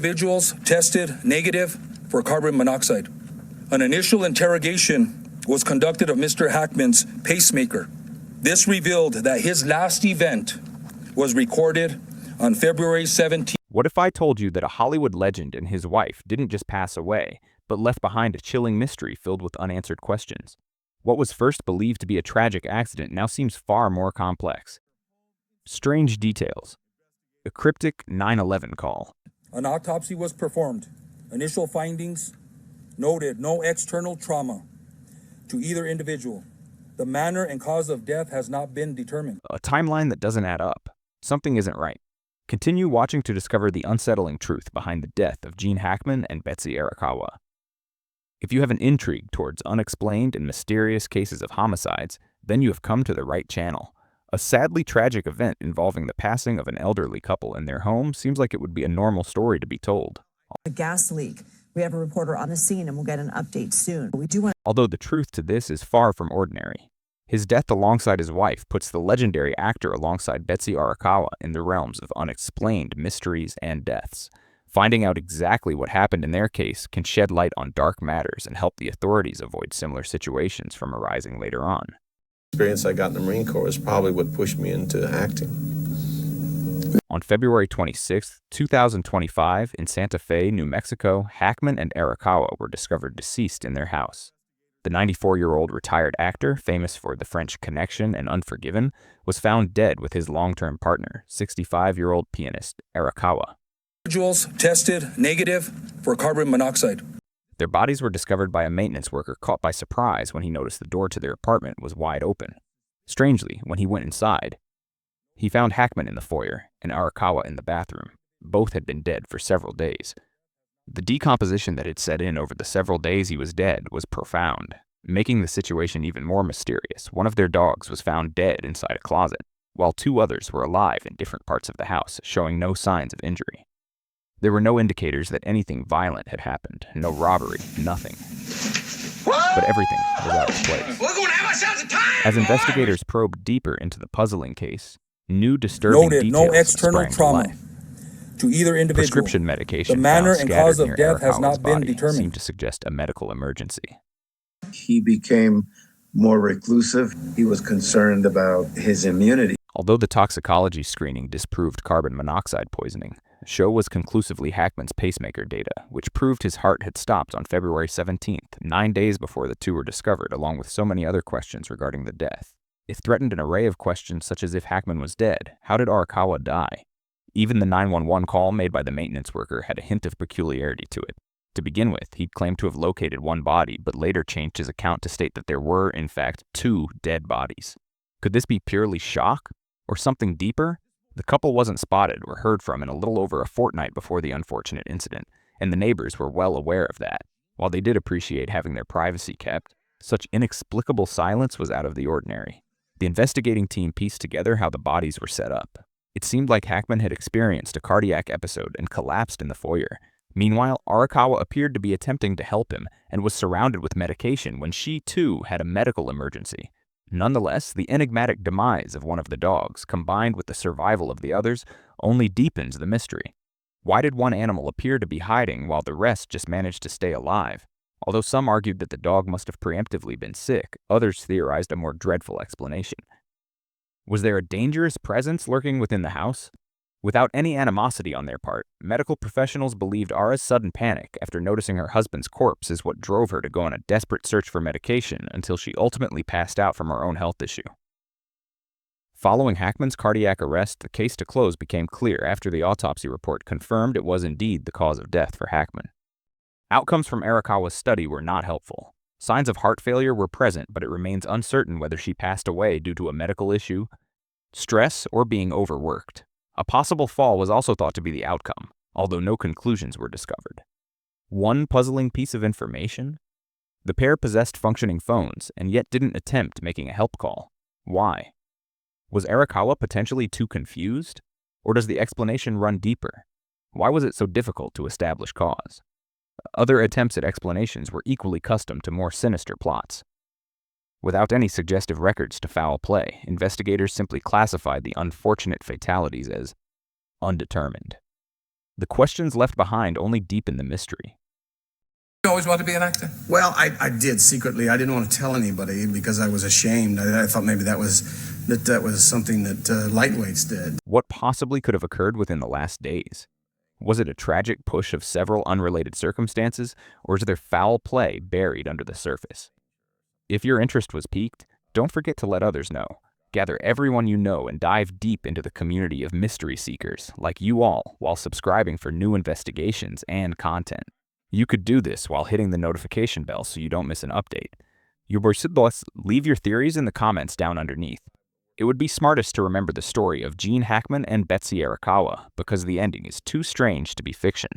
Individuals tested negative for carbon monoxide. An initial interrogation was conducted of Mr. Hackman's pacemaker. This revealed that his last event was recorded on February 17th. What if I told you that a Hollywood legend and his wife didn't just pass away, but left behind a chilling mystery filled with unanswered questions? What was first believed to be a tragic accident now seems far more complex. Strange details. A cryptic 911 call. An autopsy was performed. Initial findings noted no external trauma to either individual. The manner and cause of death has not been determined. A timeline that doesn't add up. Something isn't right. Continue watching to discover the unsettling truth behind the death of Gene Hackman and Betsy Arakawa. If you have an intrigue towards unexplained and mysterious cases of homicides, then you have come to the right channel. A sadly tragic event involving the passing of an elderly couple in their home seems like it would be a normal story to be told. A gas leak. We have a reporter on the scene and we'll get an update soon. Although the truth to this is far from ordinary. His death alongside his wife puts the legendary actor alongside Betsy Arakawa in the realms of unexplained mysteries and deaths. Finding out exactly what happened in their case can shed light on dark matters and help the authorities avoid similar situations from arising later on. Experience I got in the Marine Corps is probably what pushed me into acting. On February 26, 2025, in Santa Fe, New Mexico, Hackman and Arakawa were discovered deceased in their house. The 94-year-old retired actor, famous for The French Connection and Unforgiven, was found dead with his long-term partner, 65-year-old pianist Arakawa. Individuals tested negative for carbon monoxide. Their bodies were discovered by a maintenance worker caught by surprise when he noticed the door to their apartment was wide open. Strangely, when he went inside, he found Hackman in the foyer and Arakawa in the bathroom. Both had been dead for several days. The decomposition that had set in over the several days he was dead was profound, making the situation even more mysterious. One of their dogs was found dead inside a closet, while two others were alive in different parts of the house, showing no signs of injury. There were no indicators that anything violent had happened, no robbery, nothing. But everything was out of place. We're going to have ourselves a time! As investigators probed deeper into the puzzling case, new disturbing details no external sprang to trauma life. to either individual. Prescription medication The manner found and scattered cause of near death has Arakawa's not been body determined. seemed to suggest a medical emergency. He became more reclusive. He was concerned about his immunity. Although the toxicology screening disproved carbon monoxide poisoning, so was conclusively Hackman's pacemaker data, which proved his heart had stopped on February 17th, 9 days before the two were discovered, along with so many other questions regarding the death. It threatened an array of questions such as if Hackman was dead, how did Arakawa die? Even the 911 call made by the maintenance worker had a hint of peculiarity to it. To begin with, he'd claimed to have located one body, but later changed his account to state that there were, in fact, two dead bodies. Could this be purely shock? Or something deeper? The couple wasn't spotted or heard from in a little over a fortnight before the unfortunate incident, and the neighbors were well aware of that. While they did appreciate having their privacy kept, such inexplicable silence was out of the ordinary. The investigating team pieced together how the bodies were set up. It seemed like Hackman had experienced a cardiac episode and collapsed in the foyer. Meanwhile, Arakawa appeared to be attempting to help him and was surrounded with medication when she, too, had a medical emergency. Nonetheless, the enigmatic demise of one of the dogs, combined with the survival of the others, only deepens the mystery. Why did one animal appear to be hiding while the rest just managed to stay alive? Although some argued that the dog must have preemptively been sick, others theorized a more dreadful explanation. Was there a dangerous presence lurking within the house? Without any animosity on their part, medical professionals believed Ara's sudden panic after noticing her husband's corpse is what drove her to go on a desperate search for medication until she ultimately passed out from her own health issue. Following Hackman's cardiac arrest, the case to close became clear after the autopsy report confirmed it was indeed the cause of death for Hackman. Outcomes from Arakawa's study were not helpful. Signs of heart failure were present, but it remains uncertain whether she passed away due to a medical issue, stress, or being overworked. A possible fall was also thought to be the outcome, although no conclusions were discovered. One puzzling piece of information? The pair possessed functioning phones and yet didn't attempt making a help call. Why? Was Arakawa potentially too confused? Or does the explanation run deeper? Why was it so difficult to establish cause? Other attempts at explanations were equally accustomed to more sinister plots. Without any suggestive records to foul play, investigators simply classified the unfortunate fatalities as undetermined. The questions left behind only deepen the mystery. You always wanted to be an actor? Well, I did secretly. I didn't want to tell anybody because I was ashamed. I thought maybe that was something that lightweights did. What possibly could have occurred within the last days? Was it a tragic push of several unrelated circumstances, or is there foul play buried under the surface? If your interest was piqued, don't forget to let others know. Gather everyone you know and dive deep into the community of mystery seekers like you all while subscribing for new investigations and content. You could do this while hitting the notification bell so you don't miss an update. Leave your theories in the comments down underneath. It would be smartest to remember the story of Gene Hackman and Betsy Arakawa because the ending is too strange to be fiction.